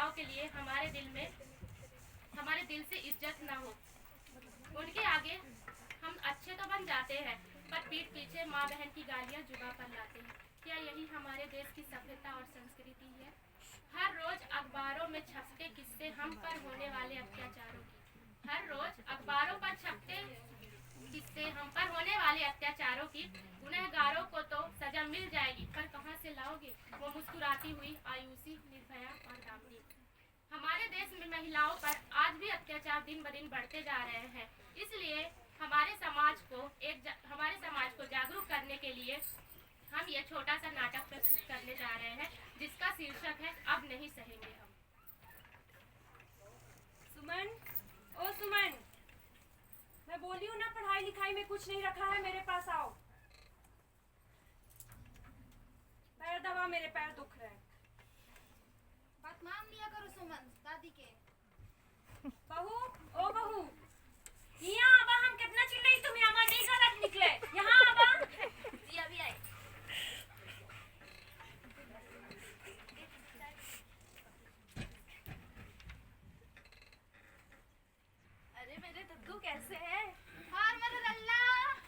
महिलाओं के लिए हमारे दिल से इज्जत ना हो। उनके आगे हम अच्छे तो बन जाते हैं, पर पीठ पीछे माँ बहन की गालियाँ जुबां पर लाते हैं। क्या यही हमारे देश की सभ्यता और संस्कृति है? हर रोज अखबारों में छपते किस्से हम पर होने वाले अत्याचारों की। हर रोज अखबारों पर छपते किस्से हम पर होने वाले अत्याचारों की। गुनहगारों को तो सजा मिल जाएगी, पर कहाँ से लाओगे वो मुस्कुराती हुई आयुषी, निर्भया और दामिनी? हमारे देश में महिलाओं पर आज भी अत्याचार दिन ब दिन बढ़ते जा रहे हैं। इसलिए हमारे समाज को जागरूक करने के लिए हम ये छोटा सा नाटक प्रस्तुत करने जा रहे हैं, जिसका शीर्षक है अब नहीं सहेंगे हम। सुमन, ओ सुमन, मैं बोली हूँ ना पढ़ाई लिखाई में कुछ नहीं रखा है, मेरे पास आओ। पैर दबा, मेरे पैर दुख रहे हैं। बात मान लिया करो सुमन, दादी के। बहू, ओ बहू, यहाँ आबा, हम कितना चिल्लाई तुम्हें, हमारे नहीं गलत निकले। यहाँ आबा। जी अभी आई। अरे मेरे दद्दू कैसे है? और मेरे लल्ला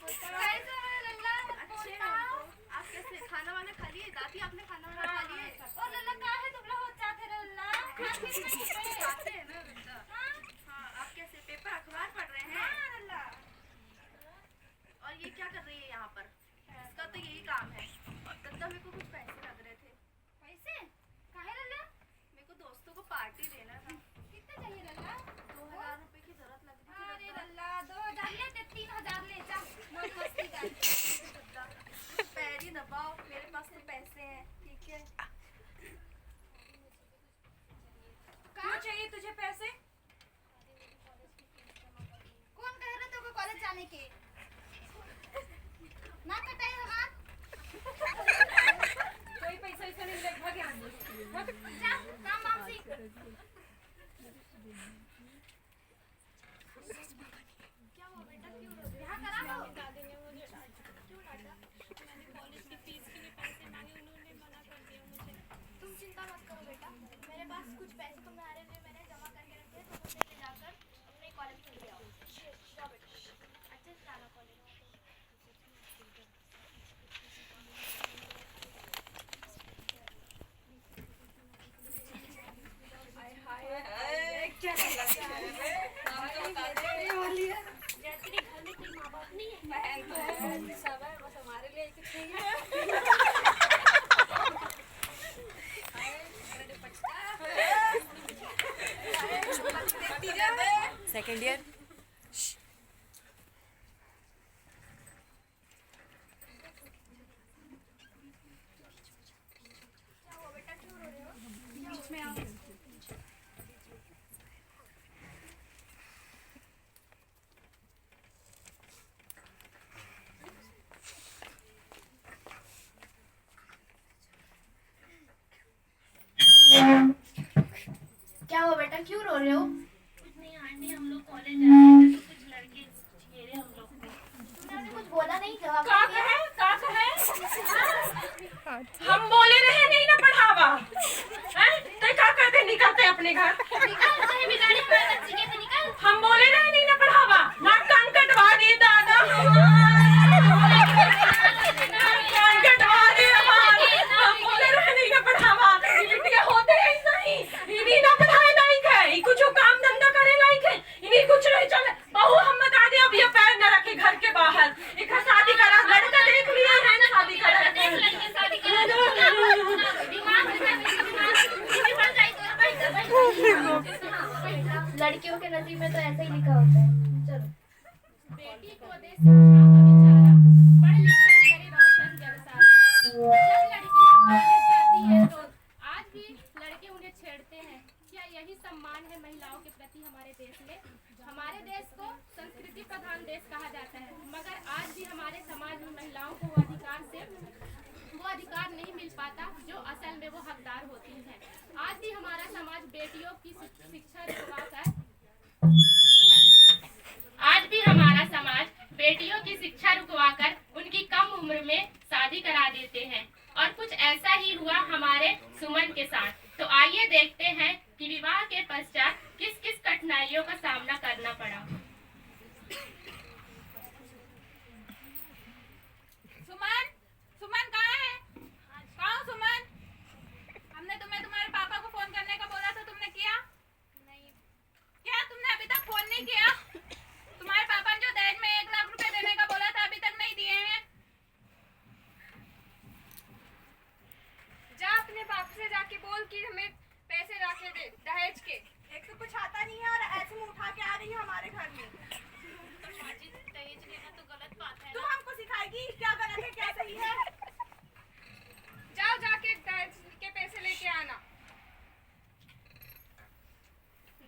कैसे मेरे लल्ला? अच्छे आप कैसे? खाना वाना खा लिए? दादी आपने खाना वाना खा लिए? और लल्ला कहाँ है? दुबला हो जाते लल्ला। खाते हैं ना लल्ला। हाँ, आप कैसे? पेपर अखबार पढ़ रहे हैं? हाँ लल्ला। और ये क्या कर रही है यहाँ पर? इसका तो यही काम है। और दद्दा, मेरे को कुछ पैसे लग रहे थे। पैसे? काहे लल्ला? मेरे को दोस्तों को पार्टी देना था। कितने चाहिए लल्ला? 2000 रुपए की जरूरत लग रही थी। अरे लल्ला, 2000 लेते, 3000 ले जा। मौज मस्ती कर। पैर ही दबाओ, मेरे पास तो पैसे हैं, ठीक है? क्यों चाहिए तुझे पैसे? कौन कह रहा तेरे को कॉलेज जाने के? ना कटाई हमार। कोई पैसा ऐसा नहीं ले, भाग यहाँ से। जा, काम वाम सीख। क्या हुआ बेटा, क्यों रो रही? यहाँ करा लो। दादी ने मुझे डांटा। क्यों डांटा? मैंने कॉलेज की फीस के लिए पैसे मांगे, उन्होंने मना कर दिया मुझे। तुम चिंता मत करो बेटा, मेरे पास कुछ पैसे तुम्हारे लिए मैंने जमा करके रखे हैं, तो उसे ले जाकर अपने कॉलेज में ले आओ। जाओ बेटा, अच्छे से जाना कॉलेज। क्या जैसे कि घर में कोई माँ बाप नहीं है। सब है, बस हमारे लिए कुछ नहीं है। Second year. क्या हुआ बेटा, क्यों रो रहे हो? बीच में आओ। क्या हुआ बेटा, क्यों रो रहे हो? कुछ नहीं आंटी, हम लोग कॉलेज जा रहे थे तो कुछ लड़के छेड़े हम लोग को। तुमने उन्हें कुछ बोला नहीं, जवाब का नहीं दिया? कहे? हम बोले रहे नहीं ना पढ़ावा। हैं? ते का कहते निकलते अपने घर? निकल, कहीं भी गाड़ी पर बच्ची के भी निकल। हम बोले रहे नहीं ना पढ़ावा। ना कान कटवा दिए दादा। कान कटवा दिए हमारे। हम बोले रहे नहीं ना पढ़ावा। बिटिया होते ऐसा ही। इन्हीं ना पढ़ाए लायक है, कुछ काम धंधा करे लायक है, इन्हीं कुछ नहीं चले। बहू हम बता दे, अब ये पैर न रखे घर के बाहर। एक शादी करा, लड़का देख लिया है ना, शादी करा। देख लड़के शादी करा दो। दिमाग बढ़ जाए तो लड़कियों के नसीब में तो ऐसा ही लिखा होता है। चलो। बेटी को दे शिक्षा का विचारा, पढ़ लिख कर करे रोशन जग सारा। जब लड़कियां कॉलेज जाती हैं तो आज भी लड़के उन्हें छेड़ते हैं। क्या यही सम्मान है महिलाओं के प्रति हमारे देश में? हमारे देश को संस्कृति प्रधान देश कहा जाता है, मगर आज भी हमारे समाज में महिलाओं को वो अधिकार नहीं मिल पाता जो असल में वो हकदार होती हैं। आज भी हमारा समाज बेटियों की शिक्षा रुकवाकर उनकी कम उम्र में शादी करा देते हैं। और कुछ ऐसा ही हुआ हमारे सुमन के साथ। तो आइए देखते हैं कि विवाह के पश्चात किस किस कठिनाइयों का सामना करना पड़ा। सुमन, सुमन कहाँ है? कहाँ हो सुमन? हमने तुम्हें तुम्हारे पापा को फोन करने का बोला था, तुमने किया? नहीं। क्या तुमने अभी तक फोन नहीं किया? तुम्हारे पापा ने जो दहेज में 1 लाख रुपए देने का बोला था अभी तक नहीं दिए हैं। जा अपने बाप से जाके बोल कि हमें पैसे लाके दे दहेज के। एक तो कुछ आता नहीं है और ऐसे में उठा के आ रही है हमारे घर में। दहेज लेना तो गलत बात है तुम हमको सिखाएगी क्या गलत है क्या सही है। जाओ जाके दहेज के पैसे लेके आना।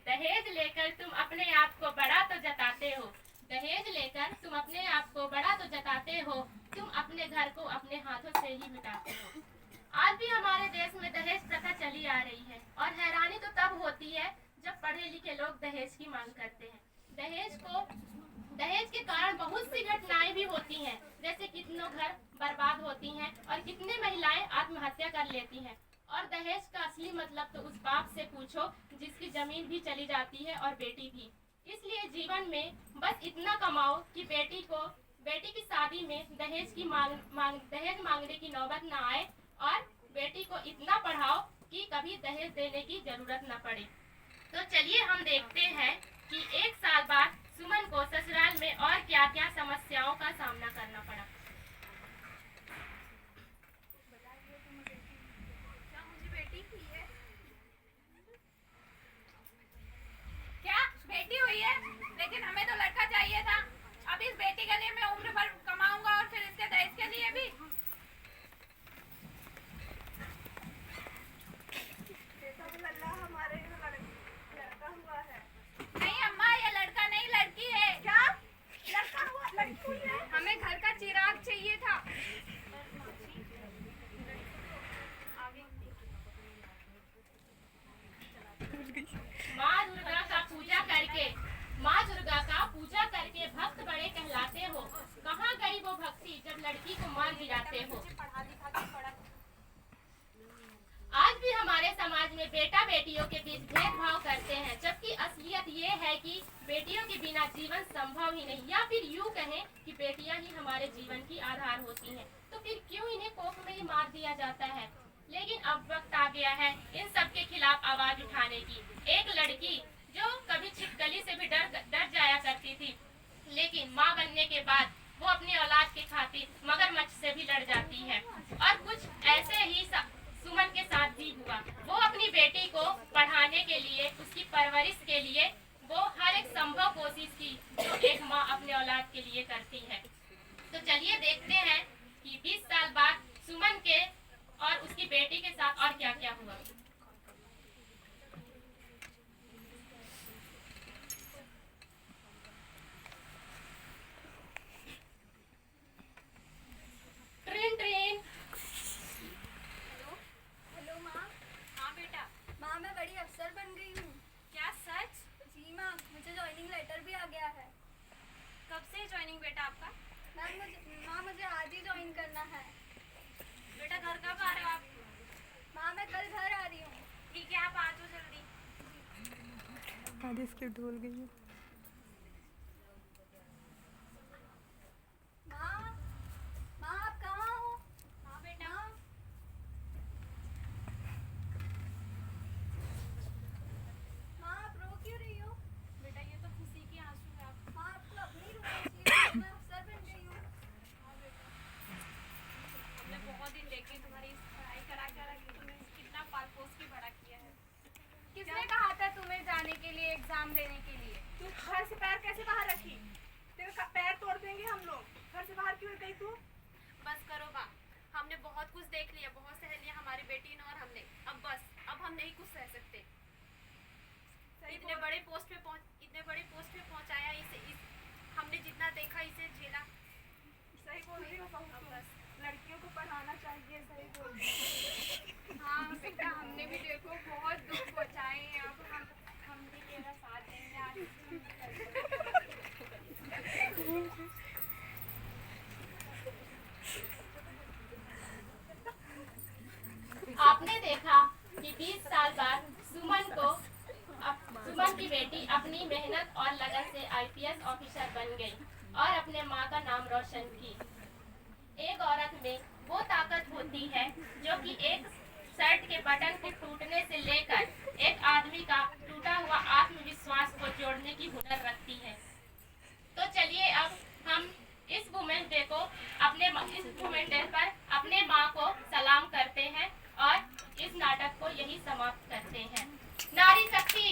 दहेज लेकर तुम अपने आप को बड़ा तो जताते हो, दहेज लेकर तुम अपने आप को बड़ा तो जताते हो, तुम अपने घर को अपने हाथों से ही मिटाते हो। आज भी हमारे देश में दहेज प्रथा चली आ रही है और हैरानी तो तब होती है जब पढ़े लिखे लोग दहेज की मांग करते हैं। दहेज के कारण बहुत सी घटनाएं भी होती हैं, जैसे कितनों घर बर्बाद होती हैं और कितने महिलाएं आत्महत्या कर लेती हैं। और दहेज का असली मतलब तो उस बाप से पूछो जिसकी जमीन भी चली जाती है और बेटी भी। इसलिए जीवन में बस इतना कमाओ कि बेटी की शादी में दहेज मांगने की नौबत न आए और बेटी को इतना पढ़ाओ कि कभी दहेज देने की जरूरत न पड़े। तो चलिए हम देखते हैं कि 1 साल बाद सुमन को ससुराल में और क्या क्या समस्याओं का सामना करना पड़ा। क्या मुझे बेटी हुई है? क्या बेटी हुई है? लेकिन हमें तो लड़का चाहिए था। अब इस बेटी के लिए मैं उम्र भर कमाऊंगा और फिर इसके दहेज के लिए भी। हमारे लड़का हुआ है। नहीं अम्मा, ये लड़का नहीं लड़की है। क्या लड़का हुआ लड़की हुई है? हमें घर का चिराग चाहिए था। माँ दुर्गा का पूजा करके भक्त बड़े कहलाते हो। कहाँ गई वो भक्ति जब लड़की को मार गिराते हो। आज भी हमारे समाज में बेटा बेटियों के बीच भेदभाव करते हैं, जबकि असलियत ये है कि बेटियों के बिना जीवन संभव ही नहीं, या फिर यूँ कहें कि बेटियां ही हमारे जीवन की आधार होती हैं। तो फिर क्यों इन्हें कोख में ही मार दिया जाता है। लेकिन अब वक्त आ गया है इन सब के खिलाफ आवाज उठाने की। एक लड़की जो कभी छिपकली से भी डर जाया करती थी, लेकिन माँ बनने के बाद वो अपनी औलाद के खातिर मगरमच्छ से भी लड़ जाती है। और कुछ ऐसे ही सुमन के साथ भी हुआ। वो अपनी बेटी को पढ़ाने के लिए, उसकी परवरिश के लिए वो हर एक संभव कोशिश की जो एक माँ अपने औलाद के लिए करती है। तो चलिए देखते हैं कि 20 साल बाद सुमन के और उसकी बेटी के साथ और क्या क्या हुआ। Train train. हेलो माँ। हाँ बेटा। माँ मैं बड़ी अफसर बन गई हूँ। क्या सच? जी माँ, मुझे ज्वाइनिंग लेटर भी आ गया है। कब से ज्वाइनिंग बेटा आपका? माँ मुझे आज ही ज्वाइन करना है। बेटा घर कब आ रहे हो आप? माँ मैं कल घर आ रही हूँ। ठीक है, आप आ जाओ जल्दी। आधी स्क्रिप्ट भूल गई है। माँ आप कहाँ हो? हाँ बेटा। माँ आप रो क्यों रही हो? बेटा ये तो खुशी की आंसू है। आप माँ आपको अपनी रोना चाहिए। मैं अफसर बन गई हूँ। हमने बहुत दिन देखे तुम्हारी इस पढ़ाई करा कि तुमने कितना पाल पोस के बड़ा किया है। किसने कहा था तुम्हें जाने के लिए, एग्जाम देने के लिए? तू घर से पैर कैसे बाहर रखी? तेरे पैर तोड़ देंगे हम लोग। घर से बाहर क्यों गई तू? बस करो बा, हमने बहुत कुछ देख लिया, बहुत सहेलियां हमारी बेटी ने और हमने। अब बस, अब हम नहीं कुछ सह सकते। इतने बड़े पोस्ट पे पहुंचाया इसे, हमने जितना देखा इसे झेला। सही बोल रही हो बहू, बस लड़कियों को पढ़ाना चाहिए। सही बोल रही हो। हाँ बेटा, हमने भी देखो बहुत दुख पहुँचाए हैं। अब हम भी तेरा साथ देंगे आज। आपने देखा कि 20 साल की बेटी अपनी मेहनत और लगन से IPS ऑफिसर बन गई और अपने माँ का नाम रोशन की। एक औरत में वो ताकत होती है जो कि एक शर्ट के बटन के टूटने से लेकर एक आदमी का टूटा हुआ आत्मविश्वास को जोड़ने की हुनर रखती है। तो चलिए अब हम इस वुमेन डे पर अपने माँ को सलाम करते हैं और इस नाटक को यही समाप्त करते हैं। नारी शक्ति